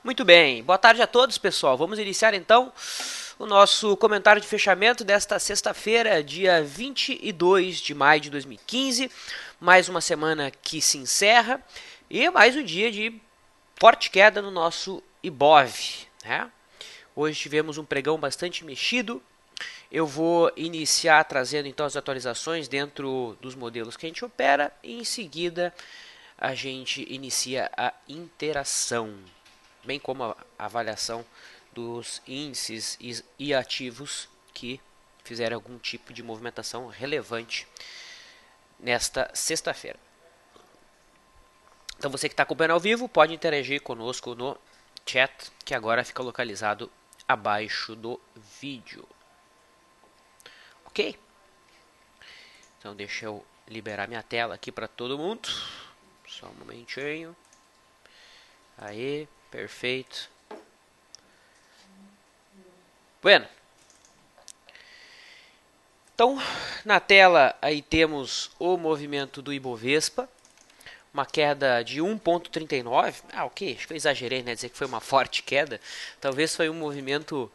Muito bem, boa tarde a todos, pessoal. Vamos iniciar então o nosso comentário de fechamento desta sexta-feira, dia 22 de maio de 2015. Mais uma semana que se encerra e mais um dia de forte queda no nosso Ibov, né? Hoje tivemos um pregão bastante mexido. Eu vou iniciar trazendo então as atualizações dentro dos modelos que a gente opera e em seguida a gente inicia a interação, bem como a avaliação dos índices e ativos que fizeram algum tipo de movimentação relevante nesta sexta-feira. Então você que está acompanhando ao vivo pode interagir conosco no chat, que agora fica localizado abaixo do vídeo. Ok? Então deixa eu liberar minha tela aqui para todo mundo. Só um momentinho. Aí, perfeito. Bueno. Então, na tela aí temos o movimento do Ibovespa. Uma queda de 1,39. Ok, acho que eu exagerei, né? Dizer que foi uma forte queda. Talvez foi um movimento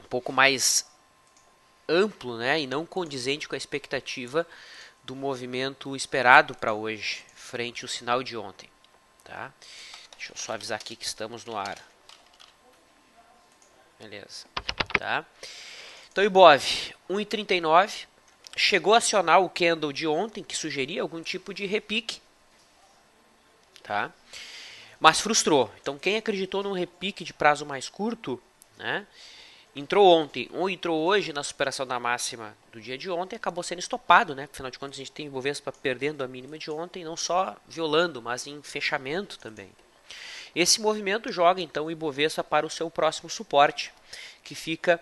um pouco mais amplo, né? E não condizente com a expectativa do movimento esperado para hoje, frente ao sinal de ontem. Tá? Deixa eu só avisar aqui que estamos no ar. Beleza. Tá? Então, Ibov, 1,39. Chegou a acionar o candle de ontem, que sugeria algum tipo de repique. Tá? Mas frustrou. Então, quem acreditou num repique de prazo mais curto, né, entrou ontem ou entrou hoje na superação da máxima do dia de ontem, acabou sendo estopado, né? Afinal de contas, a gente tem Ibovespa perdendo a mínima de ontem, não só violando, mas em fechamento também. Esse movimento joga então o Ibovespa para o seu próximo suporte, que fica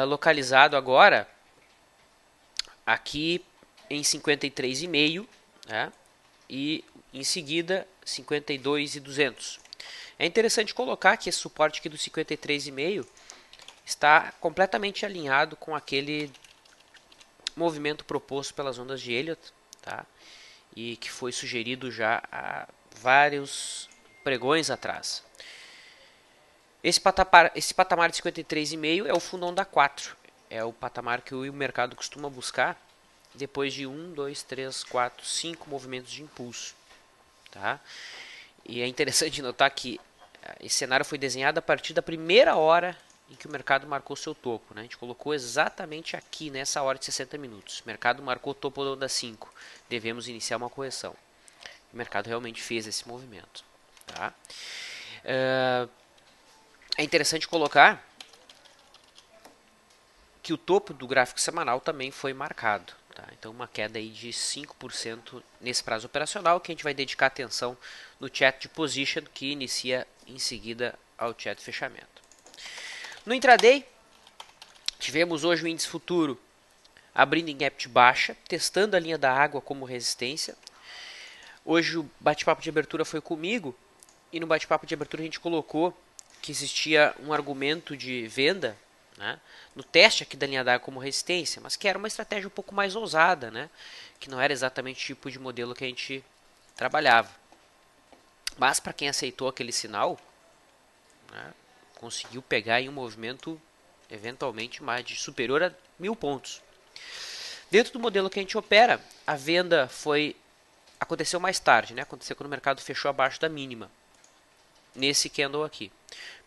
localizado agora aqui em 53,5, né? E em seguida 52,200. É interessante colocar que esse suporte aqui do 53,5 está completamente alinhado com aquele movimento proposto pelas ondas de Elliott, tá? E que foi sugerido já há vários pregões atrás. Esse patamar de 53,5 é o fundão da 4. É o patamar que o mercado costuma buscar depois de 1, 2, 3, 4, 5 movimentos de impulso. Tá? E é interessante notar que esse cenário foi desenhado a partir da primeira hora em que o mercado marcou seu topo. Né? A gente colocou exatamente aqui, nessa hora de 60 minutos. O mercado marcou o topo da onda 5. Devemos iniciar uma correção. O mercado realmente fez esse movimento. Tá? É interessante colocar que o topo do gráfico semanal também foi marcado. Tá? Então, uma queda aí de 5% nesse prazo operacional, que a gente vai dedicar atenção no chat de position, que inicia em seguida ao chat de fechamento. No intraday, tivemos hoje o índice futuro abrindo em gap de baixa, testando a linha da água como resistência. Hoje o bate-papo de abertura foi comigo, e no bate-papo de abertura a gente colocou que existia um argumento de venda, né, no teste aqui da linha d'água como resistência, mas que era uma estratégia um pouco mais ousada, né, que não era exatamente o tipo de modelo que a gente trabalhava. Mas para quem aceitou aquele sinal, né, conseguiu pegar em um movimento eventualmente mais de superior a 1.000 pontos. Dentro do modelo que a gente opera, a venda aconteceu mais tarde, né, aconteceu quando o mercado fechou abaixo da mínima. Nesse candle aqui.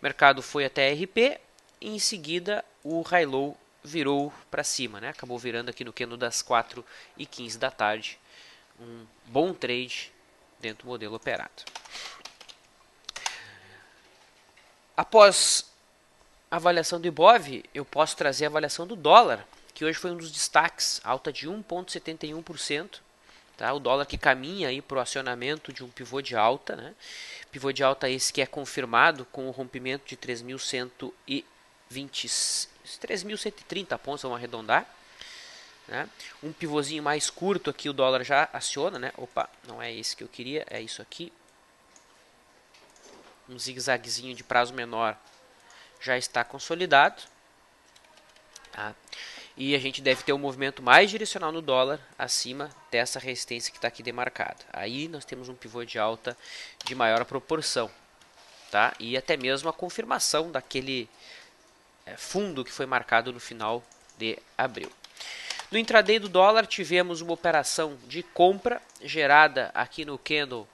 O mercado foi até RP e em seguida o high low virou para cima, né? Acabou virando aqui no candle das 4h15 da tarde. Um bom trade dentro do modelo operado. Após a avaliação do Ibov, eu posso trazer a avaliação do dólar, que hoje foi um dos destaques, alta de 1,71%. Tá? O dólar que caminha aí para o acionamento de um pivô de alta, né? Pivô de alta esse que é confirmado com o rompimento de 3.130 pontos, vamos arredondar. Né? Um pivôzinho mais curto aqui o dólar já aciona, né? Opa, não é esse que eu queria, é isso aqui. Um zigue-zaguezinho de prazo menor já está consolidado. Tá? E a gente deve ter um movimento mais direcional no dólar acima dessa resistência que está aqui demarcada. Aí nós temos um pivô de alta de maior proporção. tá? E até mesmo a confirmação daquele fundo que foi marcado no final de abril. No intraday do dólar tivemos uma operação de compra gerada aqui no candle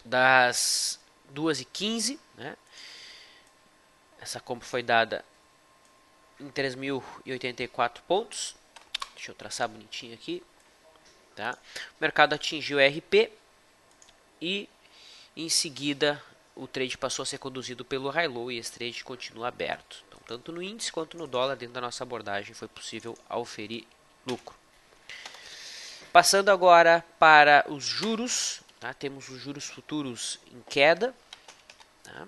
das 2h15, né? Essa compra foi dada em 3.084 pontos. Deixa eu traçar bonitinho aqui, tá? O mercado atingiu RP e em seguida o trade passou a ser conduzido pelo high low e esse trade continua aberto. Então, tanto no índice quanto no dólar, dentro da nossa abordagem, foi possível auferir lucro. Passando agora para os juros, tá? Temos os juros futuros em queda, tá?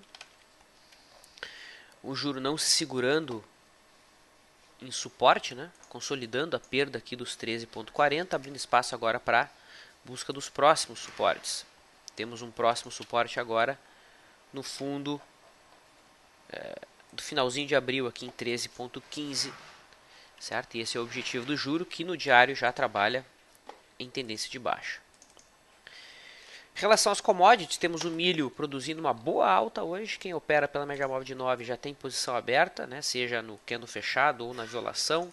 O juro não se segurando em suporte, né? Consolidando a perda aqui dos 13,40, abrindo espaço agora para busca dos próximos suportes. Temos um próximo suporte agora no fundo do finalzinho de abril aqui em 13,15, certo? E esse é o objetivo do juro, que no diário já trabalha em tendência de baixa. Em relação às commodities, temos o milho produzindo uma boa alta hoje. Quem opera pela média móvel de 9 já tem posição aberta, né? Seja no candle fechado ou na violação.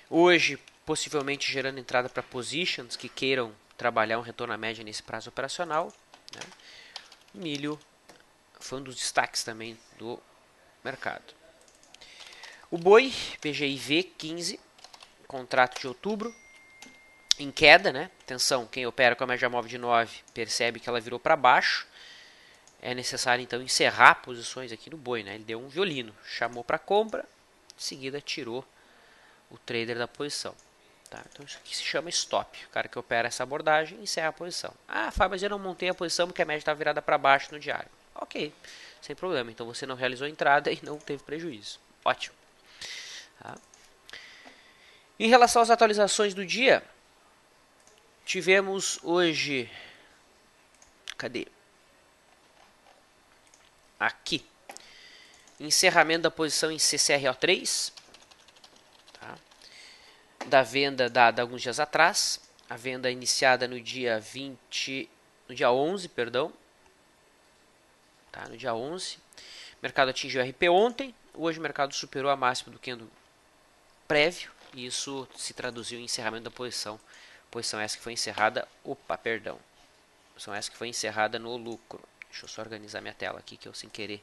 Hoje, possivelmente gerando entrada para positions que queiram trabalhar um retorno à média nesse prazo operacional, né? O milho foi um dos destaques também do mercado. O boi, PGIV 15, contrato de outubro, em queda, né? Atenção, quem opera com a média móvel de 9 percebe que ela virou para baixo. É necessário então encerrar posições aqui no boi, né? Ele deu um violino, chamou para compra, em seguida tirou o trader da posição. Tá? Então isso aqui se chama stop. O cara que opera essa abordagem encerra a posição. Ah, Fábio, mas eu não montei a posição porque a média está virada para baixo no diário. Ok, sem problema. Então você não realizou a entrada e não teve prejuízo. Ótimo. Tá? Em relação às atualizações do dia, tivemos hoje, cadê? Aqui, encerramento da posição em CCRO3, tá? Da venda dada alguns dias atrás, a venda iniciada no dia 11, perdão, tá? No dia 11, o mercado atingiu RP ontem, hoje o mercado superou a máxima do candle prévio, e isso se traduziu em encerramento da posição. Posição essa que foi encerrada, posição essa que foi encerrada no lucro. Deixa eu só organizar minha tela aqui que eu sem querer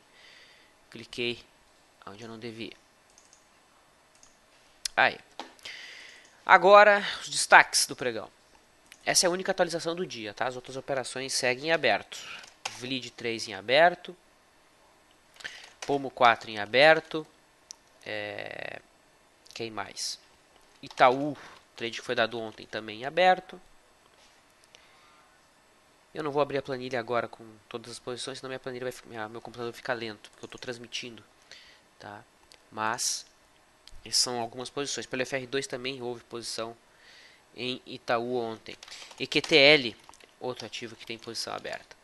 cliquei onde eu não devia. Aí. Agora os destaques do pregão. Essa é a única atualização do dia, tá? As outras operações seguem em aberto. VLID 3 em aberto. Pomo 4 em aberto. Quem mais? Itaú, trade que foi dado ontem, também em aberto. Eu não vou abrir a planilha agora com todas as posições, senão meu computador fica lento, porque eu estou transmitindo. Tá? Mas, essas são algumas posições. Pelo FR2 também houve posição em Itaú ontem. EQTL, outro ativo que tem posição aberta.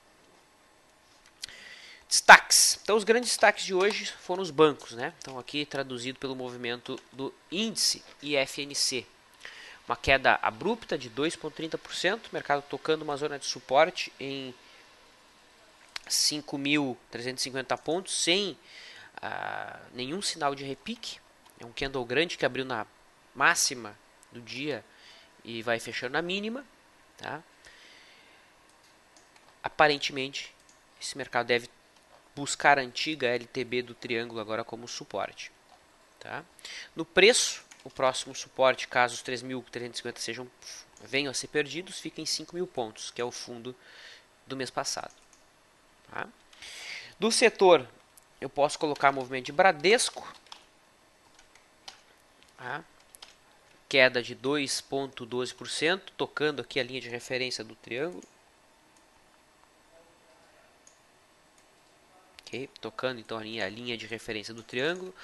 Destaques. Então, os grandes destaques de hoje foram os bancos, né? Então, aqui traduzido pelo movimento do índice IFNC. Uma queda abrupta de 2,30%, mercado tocando uma zona de suporte em 5.350 pontos, sem nenhum sinal de repique. É um candle grande que abriu na máxima do dia e vai fechando na mínima. Tá? Aparentemente, esse mercado deve buscar a antiga LTB do triângulo agora como suporte. Tá? No preço, o próximo suporte, caso os 3.350 venham a ser perdidos, fica em 5.000 pontos, que é o fundo do mês passado. Tá? Do setor, eu posso colocar movimento de Bradesco, tá? Queda de 2,12%, tocando aqui a linha de referência do triângulo. Okay? Tocando então a linha de referência do triângulo.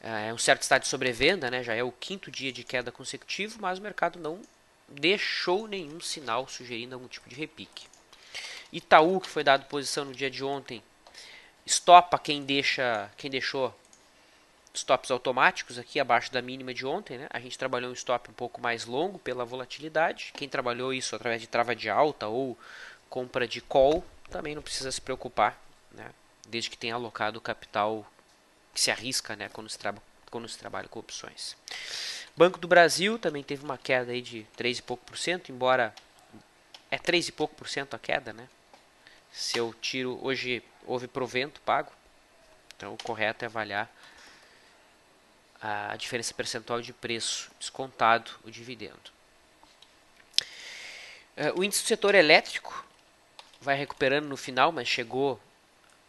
É um certo estado de sobrevenda, né? Já é o quinto dia de queda consecutivo, mas o mercado não deixou nenhum sinal sugerindo algum tipo de repique. Itaú, que foi dado posição no dia de ontem, estopa quem deixou stops automáticos aqui abaixo da mínima de ontem, né? A gente trabalhou um stop um pouco mais longo pela volatilidade. Quem trabalhou isso através de trava de alta ou compra de call também não precisa se preocupar, né? Desde que tenha alocado o capital que se arrisca, né, quando se trabalha com opções. Banco do Brasil também teve uma queda aí de 3 e pouco por cento, embora é 3 e pouco por cento a queda, né? Se eu tiro, hoje houve provento pago, então o correto é avaliar a diferença percentual de preço descontado o dividendo. O índice do setor elétrico vai recuperando no final, mas chegou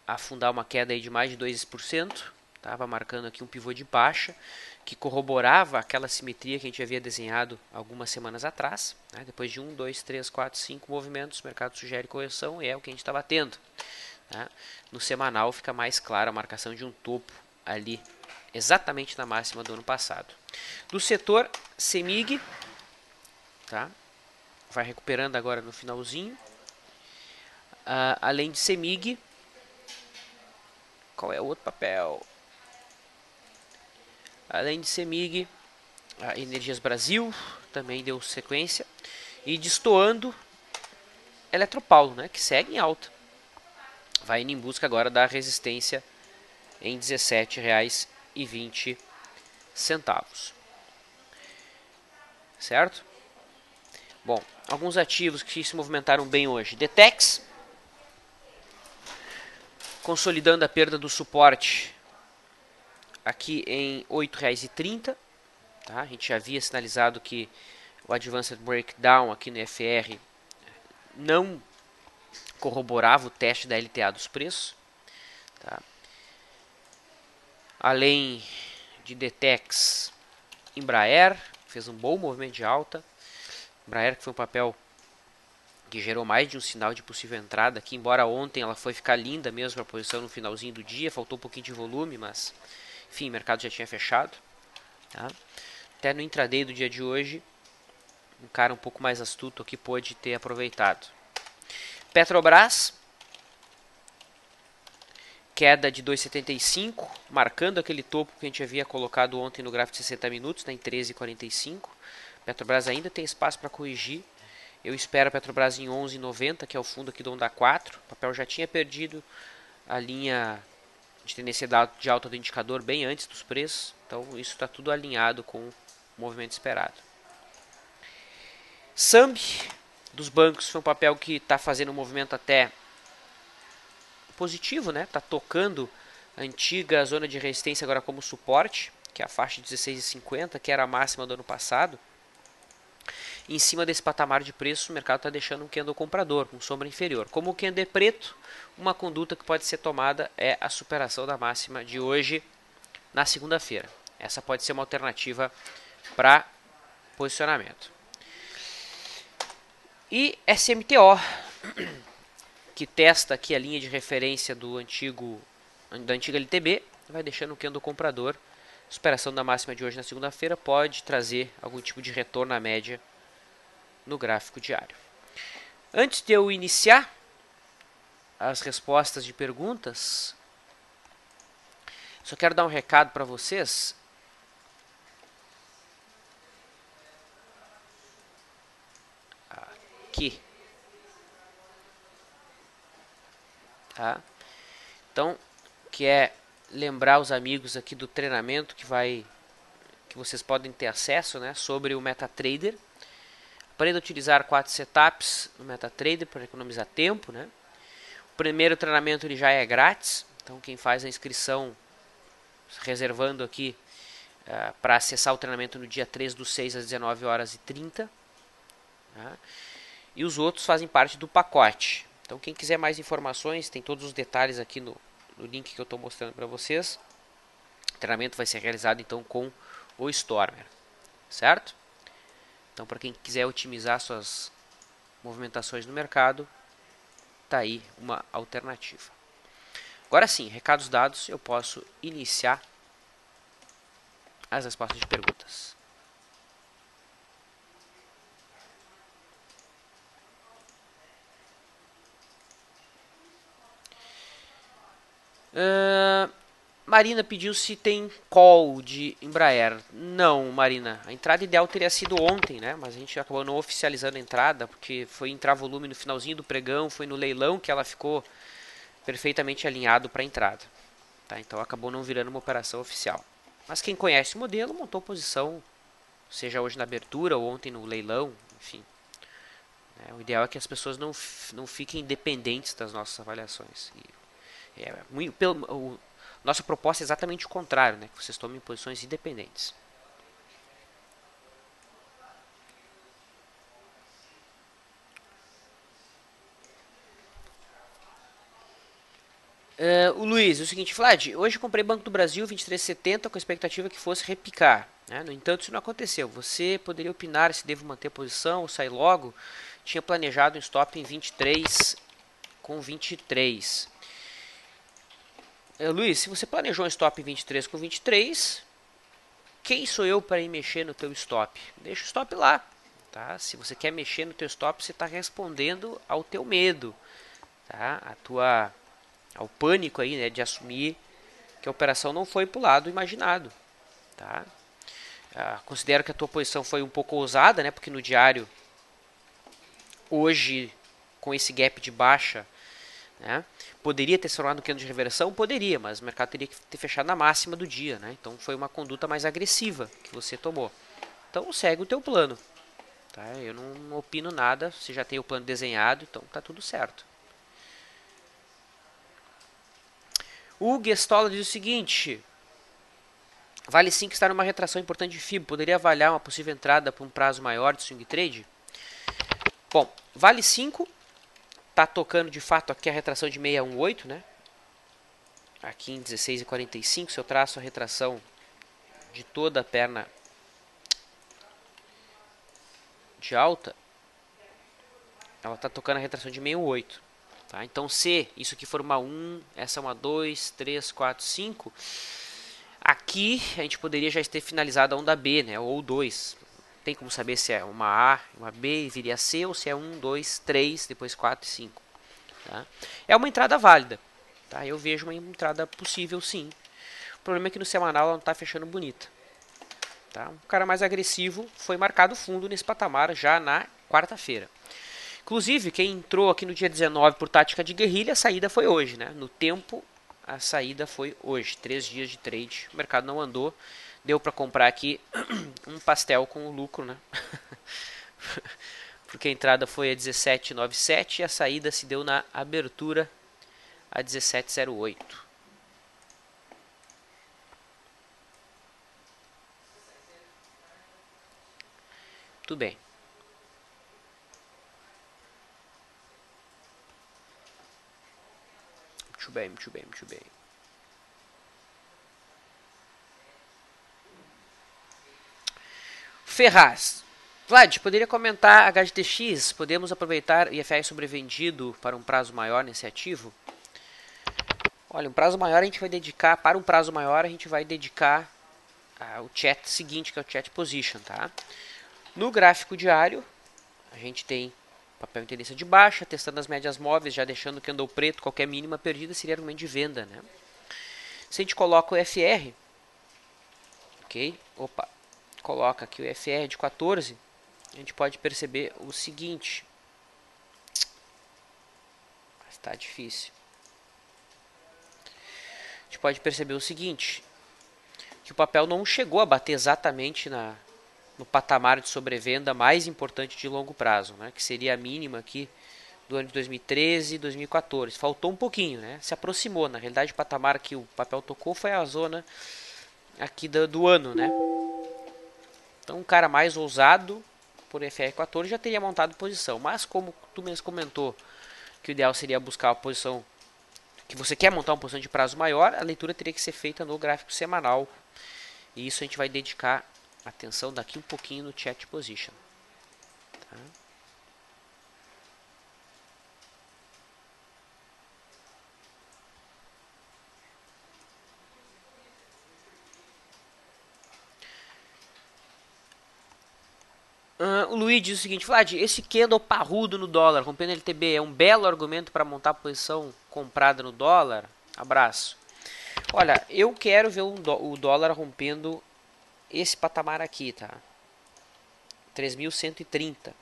a afundar uma queda aí de mais de 2%. Estava marcando aqui um pivô de baixa, que corroborava aquela simetria que a gente havia desenhado algumas semanas atrás. Né? Depois de 1, 2, 3, 4, 5 movimentos, o mercado sugere correção e é o que a gente estava tendo. Né? No semanal fica mais clara a marcação de um topo ali, exatamente na máxima do ano passado. Do setor CEMIG, tá? Vai recuperando agora no finalzinho. Além de CEMIG, qual é o outro papel? Além de CEMIG, a Energias Brasil também deu sequência. E destoando, Eletropaulo, né, que segue em alta. Vai indo em busca agora da resistência em R$ 17,20. Certo? Bom, alguns ativos que se movimentaram bem hoje. Detex, consolidando a perda do suporte aqui em R$ 8,30. Tá? A gente já havia sinalizado que o Advanced Breakdown aqui no FR não corroborava o teste da LTA dos preços. Tá? Além de Detex, Embraer fez um bom movimento de alta. Embraer, que foi um papel que gerou mais de um sinal de possível entrada aqui, embora ontem ela foi ficar linda mesmo a posição no finalzinho do dia, faltou um pouquinho de volume, mas enfim, o mercado já tinha fechado. Tá? Até no intraday do dia de hoje, um cara um pouco mais astuto aqui pôde ter aproveitado. Petrobras, queda de 2,75, marcando aquele topo que a gente havia colocado ontem no gráfico de 60 minutos, né, em 13,45. Petrobras ainda tem espaço para corrigir. Eu espero a Petrobras em 11,90, que é o fundo aqui do Onda 4. O papel já tinha perdido a linha de tendência de alta do indicador bem antes dos preços. Então isso está tudo alinhado com o movimento esperado. SAMB dos bancos foi um papel que está fazendo um movimento até positivo, né? Está tocando a antiga zona de resistência agora como suporte, que é a faixa de 16,50, que era a máxima do ano passado. Em cima desse patamar de preço, o mercado está deixando um candle comprador, com sombra inferior. Como o candle é preto, uma conduta que pode ser tomada é a superação da máxima de hoje na segunda-feira. Essa pode ser uma alternativa para posicionamento. E SMTO, que testa aqui a linha de referência da antiga LTB, vai deixando o candle comprador. Superação da máxima de hoje na segunda-feira pode trazer algum tipo de retorno à média no gráfico diário. Antes de eu iniciar as respostas de perguntas, só quero dar um recado para vocês. Aqui. Tá? Então, que é lembrar os amigos aqui do treinamento que vocês podem ter acesso, né, sobre o MetaTrader. Aprenda a utilizar 4 setups no MetaTrader para economizar tempo, né? O primeiro treinamento ele já é grátis, então quem faz a inscrição reservando aqui para acessar o treinamento no dia 3/6 às 19h30. Tá? E os outros fazem parte do pacote. Então quem quiser mais informações, tem todos os detalhes aqui no link que eu estou mostrando para vocês. O treinamento vai ser realizado então com o Stormer, certo? Então para quem quiser otimizar suas movimentações no mercado, tá aí uma alternativa. Agora sim, recados dados, eu posso iniciar as respostas de perguntas. Marina pediu se tem call de Embraer. Não, Marina. A entrada ideal teria sido ontem, né? Mas a gente acabou não oficializando a entrada, porque foi entrar volume no finalzinho do pregão, foi no leilão que ela ficou perfeitamente alinhado para a entrada. Tá? Então acabou não virando uma operação oficial. Mas quem conhece o modelo montou posição, seja hoje na abertura ou ontem no leilão, enfim. O ideal é que as pessoas não fiquem dependentes das nossas avaliações. Nossa proposta é exatamente o contrário, né? Que vocês tomem posições independentes. O Luiz, é o seguinte, Vlad, hoje comprei Banco do Brasil 23,70 com a expectativa que fosse repicar. Né? No entanto, isso não aconteceu. Você poderia opinar se devo manter a posição ou sair logo? Tinha planejado um stop em 23 com 23. Luiz, se você planejou um stop em 23 com 23, quem sou eu para ir mexer no teu stop? Deixa o stop lá. Tá? Se você quer mexer no teu stop, você está respondendo ao teu medo. Tá? Ao pânico aí, né, de assumir que a operação não foi para o lado imaginado. Tá? Considero que a tua posição foi um pouco ousada, né, porque no diário, hoje, com esse gap de baixa, né, poderia ter se tornado um candle de reversão? Poderia, mas o mercado teria que ter fechado na máxima do dia. Né? Então foi uma conduta mais agressiva que você tomou. Então segue o teu plano. Tá? Eu não opino nada, você já tem o plano desenhado, então tá tudo certo. O Gestola diz o seguinte: Vale 5 estar numa retração importante de FIBO. Poderia avaliar uma possível entrada para um prazo maior de swing trade? Bom, Vale 5 está tocando de fato aqui a retração de 618, né? Aqui em 16,45, se eu traço a retração de toda a perna de alta, ela está tocando a retração de 618. Tá? Então, se isso aqui for uma 1, essa é uma 2, 3, 4, 5, aqui a gente poderia já ter finalizado a onda B, né? Ou 2. Tem como saber se é uma A, uma B e viria a C, ou se é 1, 2, 3, depois 4 e 5. Tá? É uma entrada válida. Tá? Eu vejo uma entrada possível, sim. O problema é que no semanal ela não está fechando bonita. Tá? Um cara mais agressivo foi marcado fundo nesse patamar já na quarta-feira. Inclusive, quem entrou aqui no dia 19 por tática de guerrilha, a saída foi hoje. Né? No tempo, a saída foi hoje. 3 dias de trade. O mercado não andou. Deu para comprar aqui um pastel com lucro. Né? Porque a entrada foi a 17,97 e a saída se deu na abertura a 17,08. Tudo bem. Muito bem. Ferraz. Vlad, poderia comentar HGTX? Podemos aproveitar o IFI sobrevendido para um prazo maior nesse ativo? Olha, um prazo maior a gente vai dedicar, para um prazo maior a gente vai dedicar o chat seguinte, que é o chat position, tá? No gráfico diário, a gente tem papel em tendência de baixa, testando as médias móveis, já deixando o candle preto, qualquer mínima perdida seria argumento de venda, né? Se a gente coloca o FR, ok? Coloca aqui o FR de 14, a gente pode perceber o seguinte. Mas tá difícil. A gente pode perceber o seguinte, que o papel não chegou a bater exatamente no patamar de sobrevenda mais importante de longo prazo, né? Que seria a mínima aqui do ano de 2013 e 2014. Faltou um pouquinho, né? Se aproximou. Na realidade, o patamar que o papel tocou foi a zona aqui do ano, né? Então, um cara mais ousado por FR14 já teria montado posição. Mas, como tu mesmo comentou, que o ideal seria buscar a posição que você quer montar uma posição de prazo maior, a leitura teria que ser feita no gráfico semanal. E isso a gente vai dedicar atenção daqui um pouquinho no chat position. Tá? O Luiz diz o seguinte: Vlad, esse candle parrudo no dólar, com PNLTB, é um belo argumento para montar posição comprada no dólar? Abraço. Olha, eu quero ver o dólar rompendo esse patamar aqui, tá? 3.130.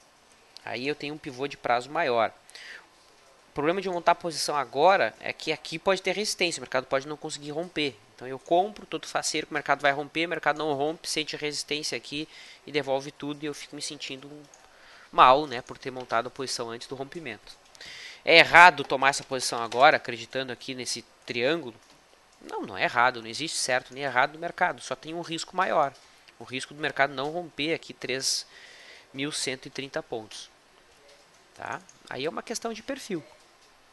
Aí eu tenho um pivô de prazo maior. O problema de montar a posição agora é que aqui pode ter resistência, o mercado pode não conseguir romper. Então eu compro, todo faceiro que o mercado vai romper, o mercado não rompe, sente resistência aqui e devolve tudo e eu fico me sentindo mal, né, por ter montado a posição antes do rompimento. É errado tomar essa posição agora, acreditando aqui nesse triângulo? Não, não é errado, não existe certo nem errado no mercado, só tem um risco maior. O risco do mercado não romper aqui 3.130 pontos. Tá? Aí é uma questão de perfil.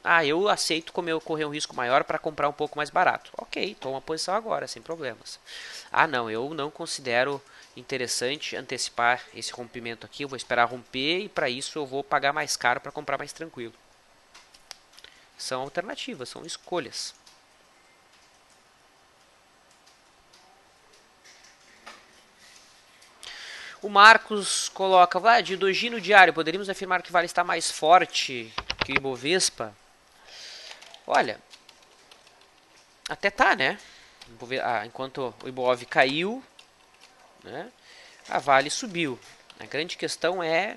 Ah, eu aceito como eu correr um risco maior para comprar um pouco mais barato. Ok, toma a posição agora, sem problemas. Ah, não, eu não considero interessante antecipar esse rompimento aqui. Eu vou esperar romper e para isso eu vou pagar mais caro para comprar mais tranquilo. São alternativas, são escolhas. O Marcos coloca, Vlad, do giro diário, poderíamos afirmar que Vale está mais forte que o Ibovespa? Olha, até tá, né? Enquanto o Ibov caiu, né, a Vale subiu. A grande questão é,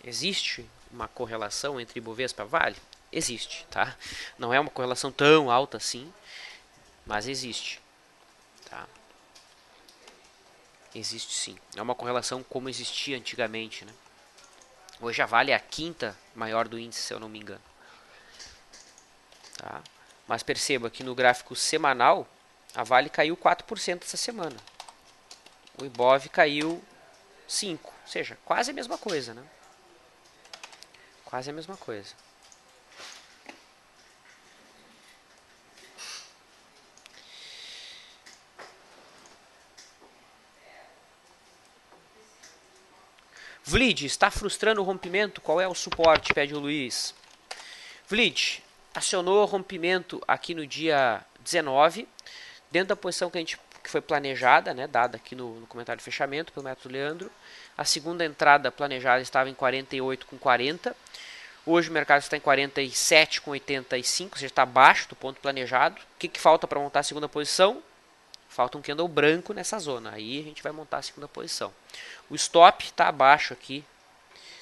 existe uma correlação entre Ibovespa e Vale? Existe, tá? Não é uma correlação tão alta assim, mas existe, tá? Existe sim. É uma correlação como existia antigamente, né? Hoje a Vale é a quinta maior do índice, se eu não me engano. Tá? Mas perceba que no gráfico semanal, a Vale caiu 4% essa semana. O Ibov caiu 5%. Ou seja, quase a mesma coisa, né? Quase a mesma coisa. Vlid, está frustrando o rompimento? Qual é o suporte? Pede o Luiz. Vlid, acionou o rompimento aqui no dia 19, dentro da posição que foi planejada, né, dada aqui no comentário de fechamento pelo método Leandro. A segunda entrada planejada estava em 48,40. Hoje o mercado está em 47,85, ou seja, está abaixo do ponto planejado. O que falta para montar a segunda posição? Falta um candle branco nessa zona. Aí a gente vai montar a segunda posição. O stop está abaixo aqui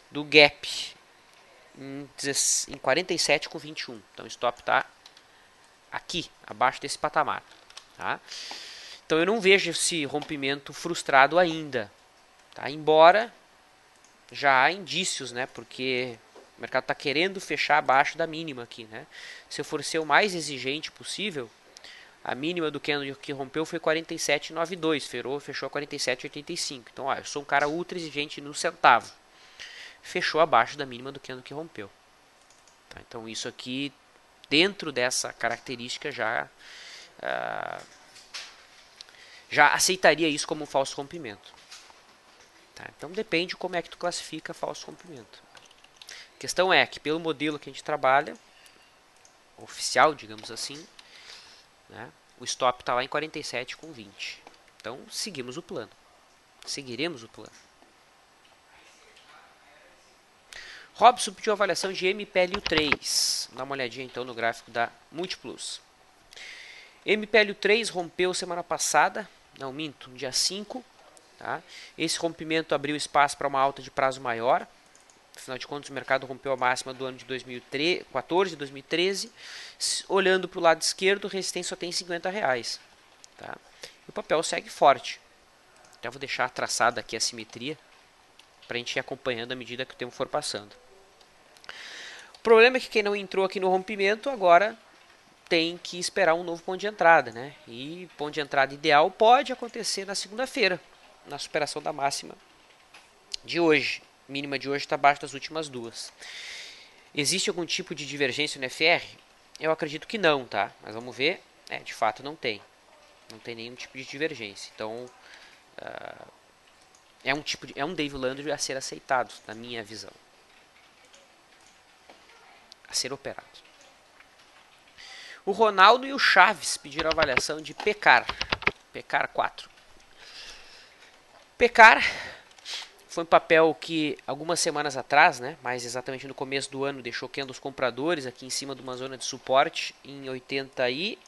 do gap em 47,21. Então o stop está aqui, abaixo desse patamar. Tá? Então eu não vejo esse rompimento frustrado ainda. Tá? Embora já há indícios, né? Porque o mercado está querendo fechar abaixo da mínima aqui. Né? Se eu for ser o mais exigente possível, a mínima do candle que rompeu foi 47,92, fechou a 47,85. Então, eu sou um cara ultra exigente no centavo. Fechou abaixo da mínima do candle que rompeu. Tá? Então, isso aqui, dentro dessa característica, já aceitaria isso como um falso rompimento. Tá? Então, depende como é que tu classifica falso rompimento. A questão é que, pelo modelo que a gente trabalha, oficial, digamos assim, né? O stop está lá em 47,20. Então, seguimos o plano. Seguiremos o plano. Robson pediu avaliação de MPLU3. Dá uma olhadinha então no gráfico da Multiplus. MPLU3 rompeu semana passada, não minto, no dia 5. Tá? Esse rompimento abriu espaço para uma alta de prazo maior. Afinal de contas, o mercado rompeu a máxima do ano de 2014 e 2013. Olhando para o lado esquerdo, resistência só tem R$50. Tá? E o papel segue forte. Então, vou deixar traçada aqui a simetria para a gente ir acompanhando à medida que o tempo for passando. O problema é que quem não entrou aqui no rompimento agora tem que esperar um novo ponto de entrada. Né? E ponto de entrada ideal pode acontecer na segunda-feira, na superação da máxima de hoje. Mínima de hoje está abaixo das últimas duas. Existe algum tipo de divergência no FR? Eu acredito que não, tá? Mas vamos ver. De fato não tem. Não tem nenhum tipo de divergência. Então, é um Dave Landry a ser aceitado, na minha visão. A ser operado. O Ronaldo e o Chaves pediram avaliação de Pecar. Pecar 4. Pecar foi um papel que algumas semanas atrás, né, mais exatamente no começo do ano, deixou candles compradores aqui em cima de uma zona de suporte em 87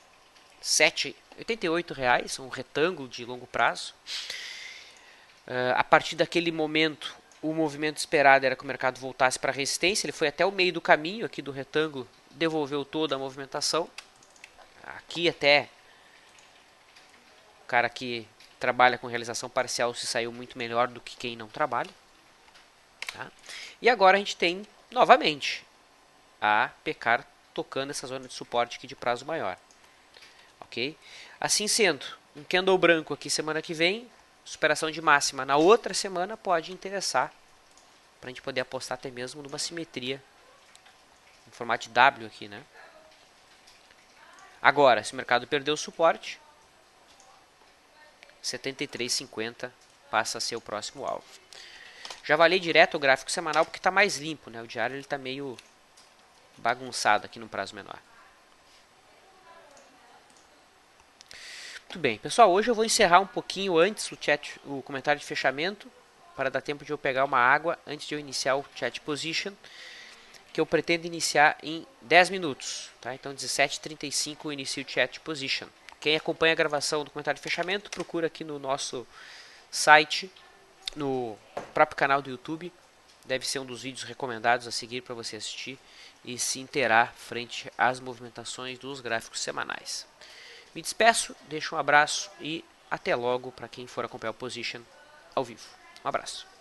R$ 7,88, um retângulo de longo prazo. A partir daquele momento, o movimento esperado era que o mercado voltasse para a resistência. Ele foi até o meio do caminho aqui do retângulo, devolveu toda a movimentação. Aqui até o cara que trabalha com realização parcial se saiu muito melhor do que quem não trabalha. Tá? E agora a gente tem novamente a Pecar tocando essa zona de suporte aqui de prazo maior. Ok? Assim sendo, um candle branco aqui semana que vem, superação de máxima na outra semana pode interessar para a gente poder apostar até mesmo numa simetria em formato de W aqui, né? Agora, se o mercado perder o suporte, 73,50 passa a ser o próximo alvo. Já valei direto o gráfico semanal porque está mais limpo, né? O diário está meio bagunçado aqui no prazo menor. Muito bem, pessoal, hoje eu vou encerrar um pouquinho antes o comentário de fechamento, para dar tempo de eu pegar uma água antes de eu iniciar o chat position, que eu pretendo iniciar em 10 minutos, tá? Então 17h35 eu inicio o chat position. Quem acompanha a gravação do comentário de fechamento, procura aqui no nosso site, no próprio canal do YouTube, deve ser um dos vídeos recomendados a seguir para você assistir e se inteirar frente às movimentações dos gráficos semanais. Me despeço, deixo um abraço e até logo para quem for acompanhar o Position ao vivo. Um abraço.